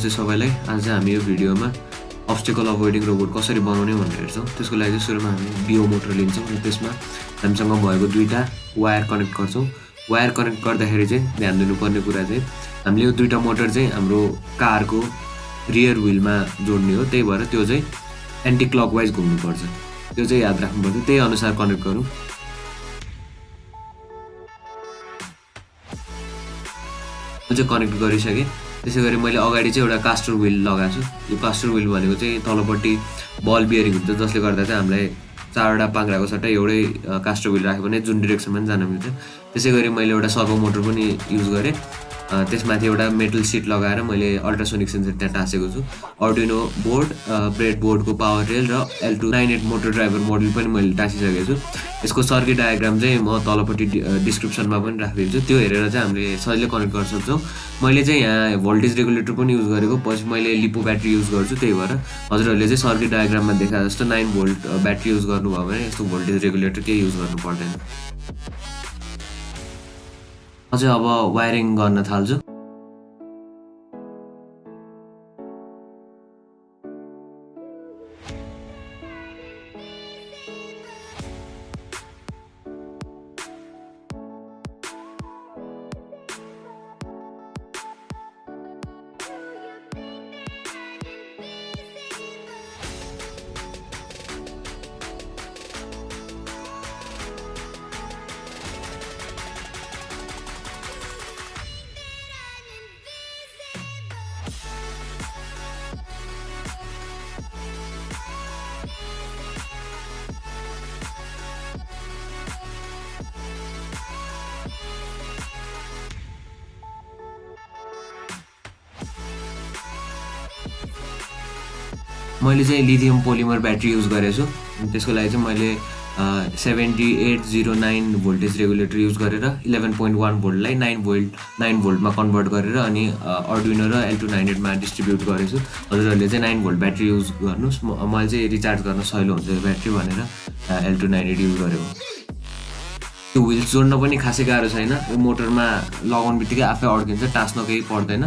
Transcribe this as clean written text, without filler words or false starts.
नमस्ते सबैलाई। आज हामी यो भिडियोमा अब्स्टेकल अभोइडिङ रोबोट कसरी बनाउने भनेर हेर्छौँ। त्यसको लागि सुरुमा हामी बिओ मोटर लिन्छौँ र त्यसमा हामीसँग भएको दुईटा वायर कनेक्ट गर्छौँ। वायर कनेक्ट गर्दाखेरि चाहिँ ध्यान दिनुपर्ने कुरा चाहिँ हामीले यो दुईटा मोटर चाहिँ हाम्रो कारको रियर व्हीलमा जोड्ने हो, त्यही भएर त्यो चाहिँ एन्टी क्लकवाइज घुम्नुपर्छ। त्यो चाहिँ याद राख्नुपर्छ, त्यही अनुसार कनेक्ट गरौँ। म चाहिँ कनेक्ट गरिसकेँ। त्यसैगरी मैले अगाडि चाहिँ एउटा कास्टर व्हील लगाएको छु। यो कास्टर व्हील भनेको चाहिँ तलपट्टि बल बियरिङ हुन्छ, जसले गर्दा चाहिँ हामीलाई चारवटा पाङ्ग्राको सट्टा एउटै कास्टर व्हील राख्यो भने जुन डिरेक्सनमा पनि जान मिल्छ। त्यसैगरी मैले एउटा सर्भो मोटर पनि युज गरेँ। त्यसमाथि एउटा मेटल सिट लगाएर मैले अल्ट्रासोनिक सेन्सर त्यहाँ टाँसेको छु। अर्डुइनो बोर्ड, ब्रेडबोर्डको पावर रेल र L298 मोटर ड्राइभर मोडल पनि मैले टाँसिसकेको छु। यसको सर्किट डायग्राम चाहिँ म तलपट्टि डिस्क्रिप्सनमा पनि राखिदिन्छु, त्यो हेरेर चाहिँ हामीले सजिलै कनेक्ट गर्न सक्छौँ। मैले चाहिँ यहाँ भोल्टेज रेगुलेटर पनि युज गरेको, पछि मैले लिपो ब्याट्री युज गर्छु। त्यही भएर हजुरहरूले चाहिँ सर्किट डायग्राममा देखाए जस्तो 9 भोल्ट ब्याट्री युज गर्नुभयो भने यस्तो भोल्टेज रेगुलेटर केही युज गर्नु पर्दैन। म चाहिँ अब वायरिङ गर्न थाल्छु। मैले चाहिँ लिथियम पोलिमर ब्याट्री युज गरेको छु। त्यसको लागि चाहिँ मैले 7809 भोल्टेज रेगुलेटर युज गरेर 11.1 भोल्टलाई 9 भोल्टमा कन्भर्ट गरेर अनि अर्डुइनो र L298 मा डिस्ट्रिब्युट गरेछु। हजुरहरूले चाहिँ 9 भोल्ट ब्याट्री युज गर्नुहोस्। मैले चाहिँ रिचार्ज गर्न सजिलो हुन्छ यो ब्याट्री भनेर L298 युज गरेको। त्यो व्हिल्स जोड्न पनि खासै गाह्रो छैन। यो मोटरमा लगाउने बित्तिकै आफै अड्किन्छ, टाँस्न केही पर्दैन।